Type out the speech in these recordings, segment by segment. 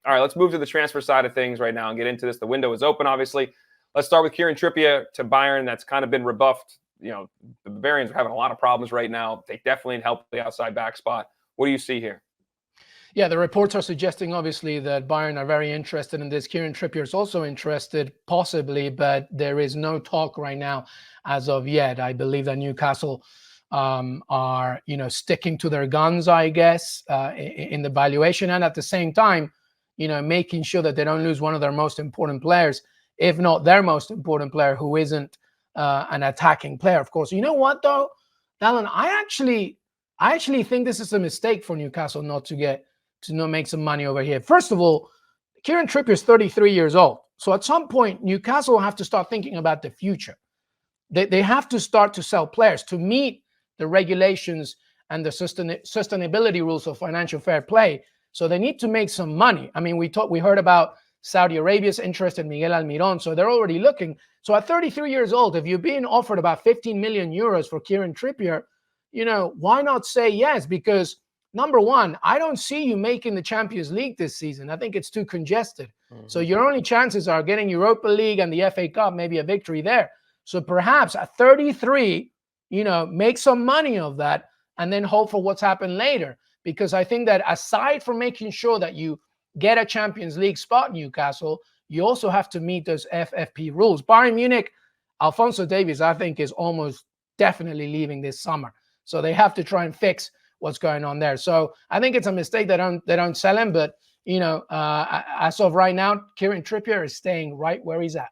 All right, let's move to the transfer side of things right now and get into this. The window is open, obviously. Let's start with Kieran Trippier to Bayern. That's kind of been rebuffed. The Bavarians are having a lot of problems right now. They definitely need help with the outside back spot. What do you see here? Yeah, the reports are suggesting, obviously, that Bayern are very interested in this. Kieran Trippier is also interested, possibly, but there is no talk right now as of yet. I believe that Newcastle are, sticking to their guns, I guess, in the valuation, and at the same time, making sure that they don't lose one of their most important players, if not their most important player, who isn't an attacking player, of course. You know what, though, Dalen? I actually think this is a mistake for Newcastle not make some money over here. First of all, Kieran Trippier is 33 years old. So at some point, Newcastle will have to start thinking about the future. They have to start to sell players to meet the regulations and the sustainability rules of financial fair play. So they need to make some money. I mean, we heard about Saudi Arabia's interest in Miguel Almiron, so they're already looking. So at 33 years old, if you're being offered about 15 million euros for Kieran Trippier, why not say yes? Because number one, I don't see you making the Champions League this season. I think it's too congested. Mm-hmm. So your only chances are getting Europa League and the FA Cup, maybe a victory there. So perhaps at 33, make some money of that and then hope for what's happened later. Because I think that aside from making sure that you get a Champions League spot, Newcastle, you also have to meet those FFP rules. Bayern Munich, Alphonso Davies, I think, is almost definitely leaving this summer. So they have to try and fix what's going on there. So I think it's a mistake they don't sell him. But, as of right now, Kieran Trippier is staying right where he's at.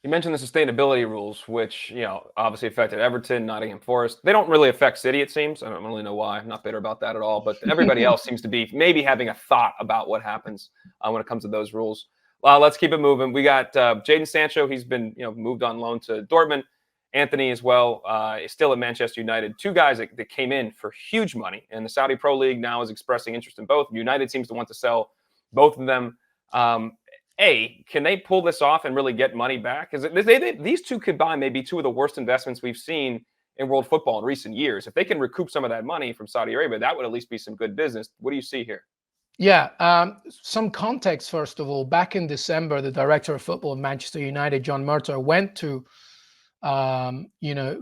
You mentioned the sustainability rules, which, obviously affected Everton, Nottingham Forest. They don't really affect City, it seems. I don't really know why. I'm not bitter about that at all. But everybody else seems to be maybe having a thought about what happens when it comes to those rules. Let's keep it moving. We got Jadon Sancho. He's been moved on loan to Dortmund. Anthony as well is still at Manchester United. Two guys that came in for huge money. And the Saudi Pro League now is expressing interest in both. United seems to want to sell both of them. Can they pull this off and really get money back? Because these two combined may be two of the worst investments we've seen in world football in recent years. If they can recoup some of that money from Saudi Arabia, that would at least be some good business. What do you see here? Yeah, some context, first of all. Back in December, the director of football of Manchester United, John Murtough, went to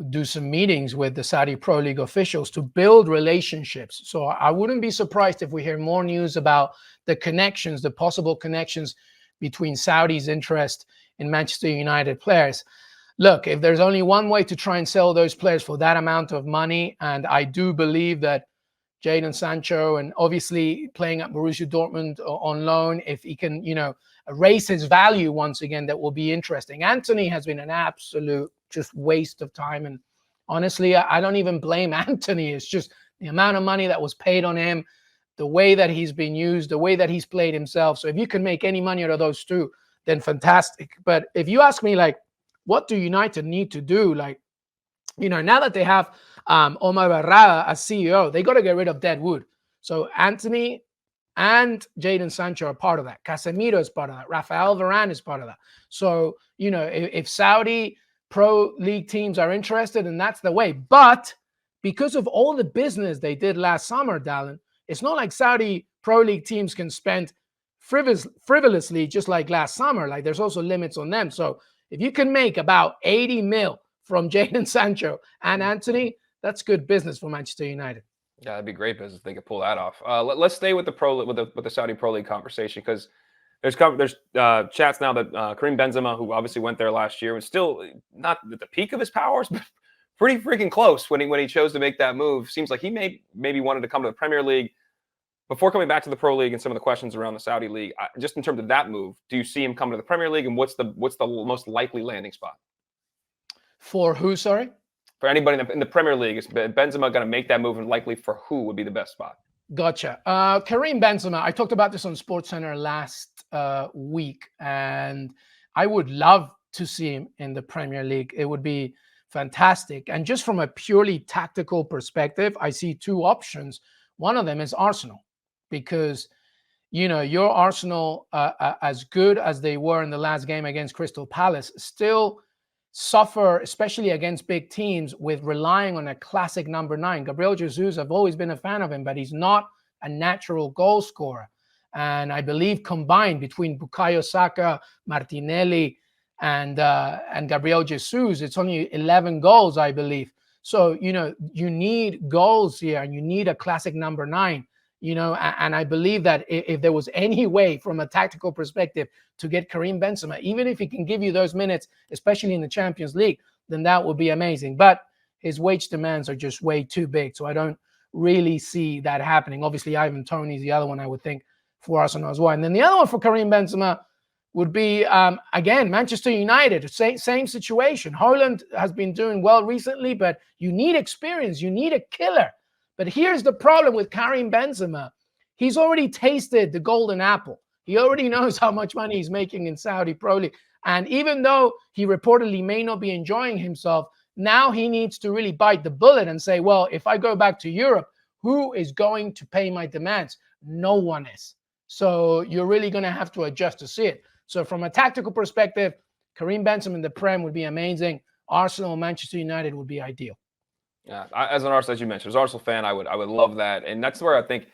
do some meetings with the Saudi Pro League officials to build relationships. So I wouldn't be surprised if we hear more news about the possible connections between Saudi's interest in Manchester United players. Look, if there's only one way to try and sell those players for that amount of money, and I do believe that Jadon Sancho, and obviously playing at Borussia Dortmund on loan, if he can, raise his value once again, that will be interesting. Anthony has been an absolute just waste of time. And honestly, I don't even blame Anthony. It's just the amount of money that was paid on him, the way that he's been used, the way that he's played himself. So if you can make any money out of those two, then fantastic. But if you ask me, what do United need to do? Now that they have Omar Barrada as CEO, they got to get rid of dead wood. So Anthony and Jadon Sancho are part of that. Casemiro is part of that. Rafael Varane is part of that. So, if Saudi Pro League teams are interested, and that's the way. But because of all the business they did last summer, Dalen, it's not like Saudi Pro League teams can spend frivolously just like last summer. There's also limits on them. So if you can make about 80 mil from Jadon Sancho and Anthony, that's good business for Manchester United. Yeah, that'd be great business if they could pull that off. Let's stay with the Saudi Pro League conversation, because there's chats now that Karim Benzema, who obviously went there last year, was still not at the peak of his powers, but pretty freaking close when he chose to make that move. Seems like he maybe wanted to come to the Premier League before coming back to the Pro League. And some of the questions around the Saudi League, just in terms of that move, do you see him coming to the Premier League, and what's the most likely landing spot? For who, sorry? For anybody in the Premier League, is Benzema going to make that move, and likely for who would be the best spot? Gotcha. Karim Benzema, I talked about this on SportsCenter last week, and I would love to see him in the Premier League. It would be fantastic. And just from a purely tactical perspective, I see two options. One of them is Arsenal, because, your Arsenal, as good as they were in the last game against Crystal Palace, still suffer, especially against big teams, with relying on a classic number 9. Gabriel Jesus, I've always been a fan of him, but he's not a natural goal scorer. And I believe combined between Bukayo Saka, Martinelli, and Gabriel Jesus, it's only 11 goals, I believe. So, you need goals here, and you need a classic number 9, and I believe that if there was any way from a tactical perspective to get Karim Benzema, even if he can give you those minutes, especially in the Champions League, then that would be amazing. But his wage demands are just way too big. So I don't really see that happening. Obviously, Ivan Toney's the other one I would think for Arsenal as well. And then the other one for Karim Benzema would be, again, Manchester United. Same situation. Haaland has been doing well recently, but you need experience. You need a killer. But here's the problem with Karim Benzema. He's already tasted the golden apple. He already knows how much money he's making in Saudi Pro League. And even though he reportedly may not be enjoying himself, now he needs to really bite the bullet and say, well, if I go back to Europe, who is going to pay my demands? No one is. So you're really going to have to adjust to see it. So from a tactical perspective, Karim Benzema in the Prem would be amazing. Arsenal, Manchester United would be ideal. Yeah, as an Arsenal, as you mentioned, as an Arsenal fan, I would love that, and that's where I think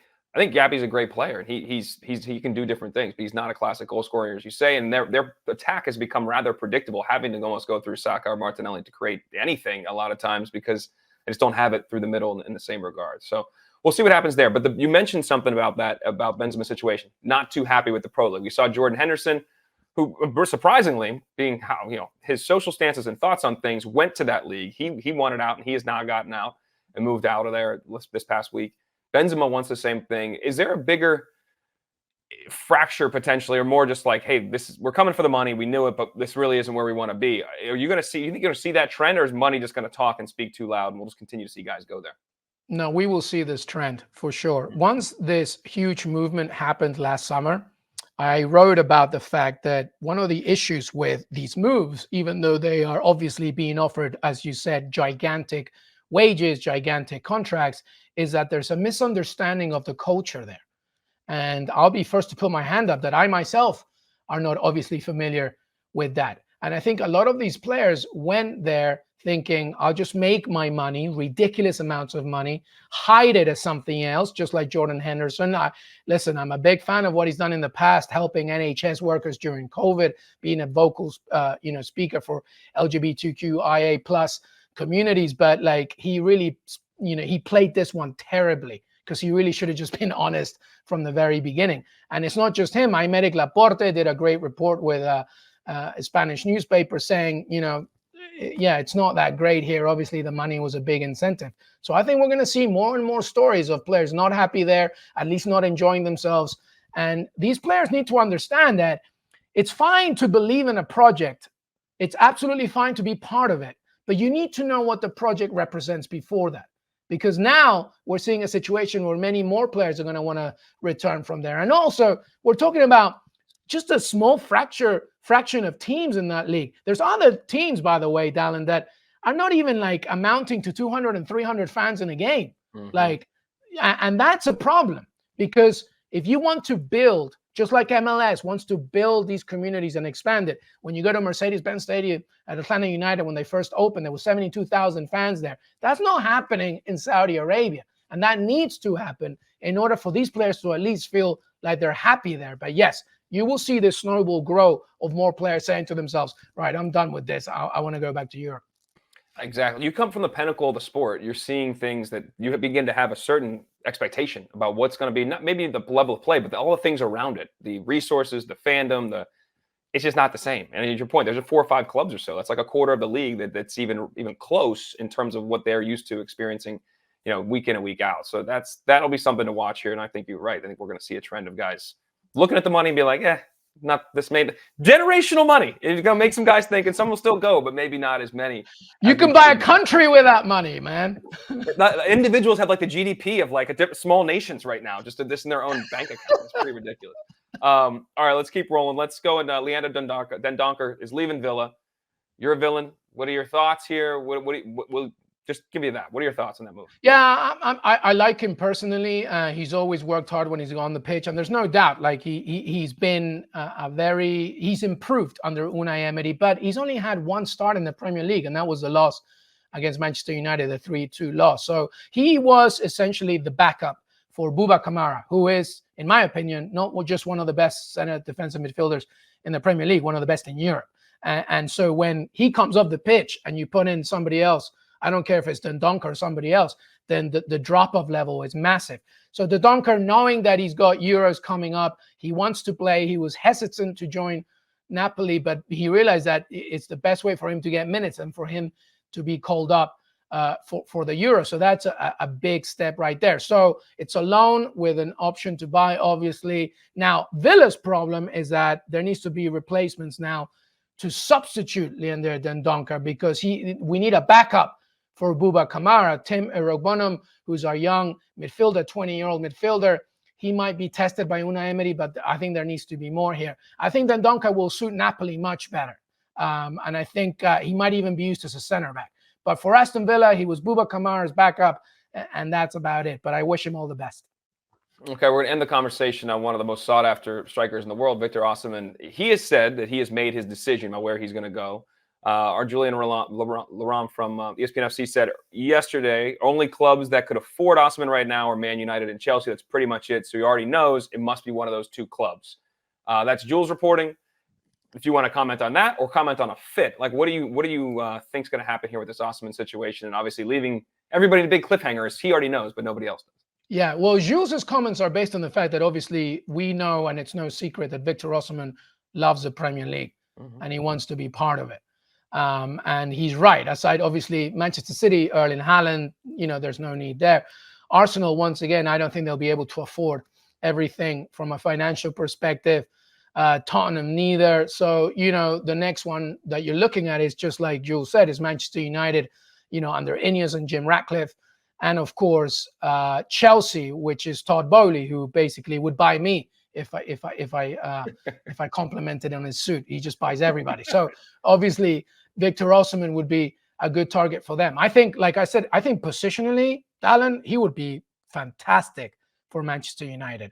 Gabby's a great player, and he can do different things, but he's not a classic goal scorer, as you say, and their attack has become rather predictable, having to almost go through Saka or Martinelli to create anything a lot of times because they just don't have it through the middle in the same regard. So we'll see what happens there. But you mentioned something about Benzema's situation. Not too happy with the Pro League. We saw Jordan Henderson, who surprisingly, being how his social stances and thoughts on things, went to that league. He wanted out, and he has now gotten out and moved out of there this past week. Benzema wants the same thing. Is there a bigger fracture potentially, or more just like, hey, we're coming for the money, we knew it, but this really isn't where we want to be? Are you going to see? You think you're going to see that trend, or is money just going to talk and speak too loud, and we'll just continue to see guys go there? No, we will see this trend for sure. Once this huge movement happened last summer, I wrote about the fact that one of the issues with these moves, even though they are obviously being offered, as you said, gigantic wages, gigantic contracts, is that there's a misunderstanding of the culture there. And I'll be first to put my hand up that I myself are not obviously familiar with that. And I think a lot of these players went there thinking, I'll just make my money, ridiculous amounts of money, hide it as something else, just like Jordan Henderson. Listen, I'm a big fan of what he's done in the past, helping NHS workers during COVID, being a vocal speaker for LGBTQIA plus communities. But like, he really, he played this one terribly, because he really should have just been honest from the very beginning. And it's not just him. Aymeric Laporte did a great report with a Spanish newspaper saying, yeah, it's not that great here. Obviously, the money was a big incentive. So I think we're going to see more and more stories of players not happy there, at least not enjoying themselves. And these players need to understand that it's fine to believe in a project. It's absolutely fine to be part of it. But you need to know what the project represents before that. Because now we're seeing a situation where many more players are going to want to return from there. And also, we're talking about just a small fraction of teams in that league. There's other teams, by the way, Dalen, that are not even like amounting to 200 and 300 fans in a game. And that's a problem, because if you want to build, just like MLS wants to build these communities and expand it. When you go to Mercedes-Benz Stadium at Atlanta United, when they first opened, there was 72,000 fans there. That's not happening in Saudi Arabia. And that needs to happen in order for these players to at least feel like they're happy there. But yes, you will see this snowball grow of more players saying to themselves, right, I'm done with this. I want to go back to Europe. Exactly. You come from the pinnacle of the sport. You're seeing things that you begin to have a certain expectation about what's going to be, not maybe the level of play, but all the things around it, the resources, the fandom, it's just not the same. And at your point, there's 4 or 5 clubs or so. That's like a quarter of the league that's even close in terms of what they're used to experiencing, week in and week out. So that'll be something to watch here. And I think you're right. I think we're going to see a trend of guys looking at the money and be like, not this made generational money. It's going to make some guys think, and some will still go, but maybe not as many. You can buy a country with that money, man. Individuals have like the GDP of like small nations right now, just this in their own bank account. It's pretty ridiculous. All right, let's keep rolling. Let's go. And Leander Dendoncker is leaving Villa. You're a villain. What are your thoughts here? We'll just give you that. What are your thoughts on that move? Yeah, I like him personally. He's always worked hard when he's on the pitch, and there's no doubt, like he's been he's improved under Unai Emery, but he's only had one start in the Premier League, and that was the loss against Manchester United, the 3-2 loss. So he was essentially the backup for Bouba Kamara, who is, in my opinion, not just one of the best center defensive midfielders in the Premier League, one of the best in Europe. And so when he comes off the pitch and you put in somebody else, I don't care if it's Dendoncker or somebody else, then the drop-off level is massive. So Dendoncker, knowing that he's got Euros coming up, he wants to play. He was hesitant to join Napoli, but he realized that it's the best way for him to get minutes and for him to be called up for the Euro. So that's a big step right there. So it's a loan with an option to buy, obviously. Now, Villa's problem is that there needs to be replacements now to substitute Leander Dendoncker, because we need a backup for Bouba Kamara. Tim Erogbonum, who's our young midfielder, 20-year-old midfielder, he might be tested by Unai Emery, but I think there needs to be more here. I think Dendoncker will suit Napoli much better. And I think he might even be used as a center back. But for Aston Villa, he was Bouba Kamara's backup, and that's about it. But I wish him all the best. Okay, we're going to end the conversation on one of the most sought-after strikers in the world, Victor Osimhen. He has said that he has made his decision about where he's going to go. Our Julian Laurent from ESPN FC said yesterday, only clubs that could afford Osimhen right now are Man United and Chelsea. That's pretty much it. So he already knows it must be one of those two clubs. That's Jules reporting. If you want to comment on that or comment on a fit, like what do you think is going to happen here with this Osimhen situation? And obviously leaving everybody in a big cliffhanger, as he already knows, but nobody else does. Yeah, well, Jules' comments are based on the fact that obviously we know, and it's no secret, that Victor Osimhen loves the Premier League and he wants to be part of it. And he's right. Aside, obviously, Manchester City, Erling Haaland, there's no need there. Arsenal, once again, I don't think they'll be able to afford everything from a financial perspective. Tottenham, neither. So, the next one that you're looking at is, just like Jules said, is Manchester United, under Ineos and Jim Ratcliffe. And of course, Chelsea, which is Todd Bowley, who basically would buy me if I complimented on his suit. He just buys everybody. So obviously, Victor Osimhen would be a good target for them. I think, like I said, positionally, Dalen, he would be fantastic for Manchester United.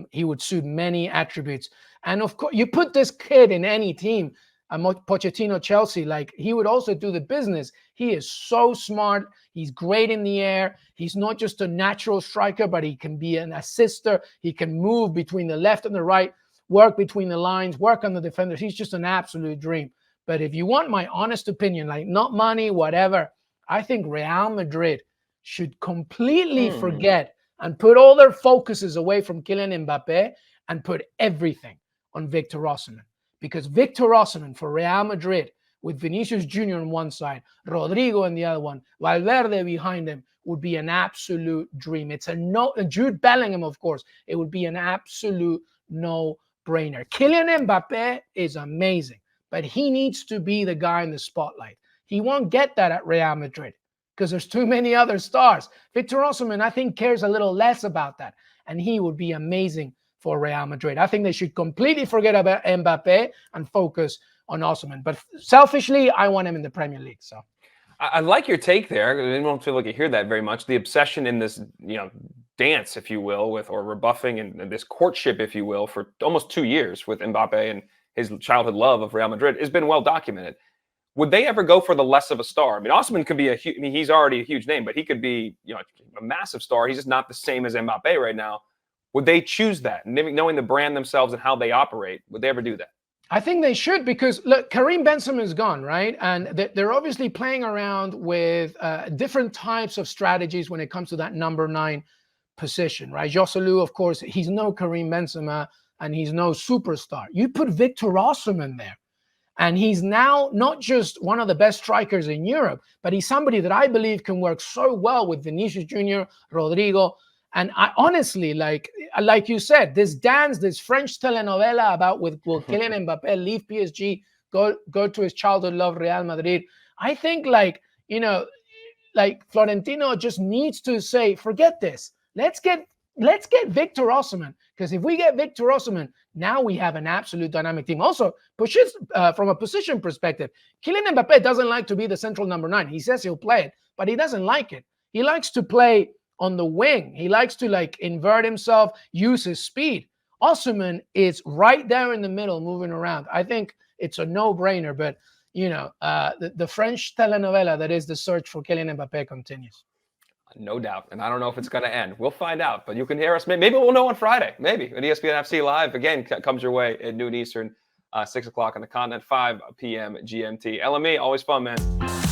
He would suit many attributes. And of course, you put this kid in any team, Pochettino, Chelsea, like, he would also do the business. He is so smart. He's great in the air. He's not just a natural striker, but he can be an assister. He can move between the left and the right, work between the lines, work on the defenders. He's just an absolute dream. But if you want my honest opinion, like, not money, whatever, I think Real Madrid should completely forget and put all their focuses away from Kylian Mbappe and put everything on Victor Osimhen. Because Victor Osimhen for Real Madrid, with Vinicius Jr. on one side, Rodrigo on the other one, Valverde behind him, would be an absolute dream. It's Jude Bellingham, of course, it would be an absolute no-brainer. Kylian Mbappe is amazing, but he needs to be the guy in the spotlight. He won't get that at Real Madrid because there's too many other stars. Victor Osimhen, I think, cares a little less about that, and he would be amazing for Real Madrid. I think they should completely forget about Mbappe and focus on Osimhen. But selfishly, I want him in the Premier League. So I like your take there. I don't feel like you hear that very much. The obsession in this, dance, if you will, or rebuffing and this courtship, if you will, for almost 2 years with Mbappe and his childhood love of Real Madrid has been well documented. Would they ever go for the less of a star? I mean, Osimhen could be he's already a huge name, but he could be, a massive star. He's just not the same as Mbappe right now. Would they choose that, knowing the brand themselves and how they operate? Would they ever do that? I think they should, because look, Karim Benzema is gone, right? And they're obviously playing around with different types of strategies when it comes to that number 9 position, right? Joselu, of course, he's no Karim Benzema and he's no superstar. You put Victor Osimhen there, and he's now not just one of the best strikers in Europe, but he's somebody that I believe can work so well with Vinicius Jr., Rodrigo. And I honestly, like you said, this dance, this French telenovela about will Kylian Mbappe leave PSG, go to his childhood love, Real Madrid. I think Florentino just needs to say, forget this. Let's get Victor Osimhen, because if we get Victor Osimhen, now we have an absolute dynamic team. Also, pushes from a position perspective, Kylian Mbappe doesn't like to be the central number 9. He says he'll play it, but he doesn't like it. He likes to play on the wing. He likes to invert himself, use his speed. Osimhen is right there in the middle, moving around. I think it's a no-brainer, but the French telenovela that is the search for Kylian Mbappe continues. No doubt. And I don't know if it's going to end. We'll find out. But you can hear us. Maybe we'll know on Friday. Maybe. An ESPN FC Live, again, comes your way at noon Eastern, 6 o'clock on the continent, 5 p.m. GMT. LME, always fun, man.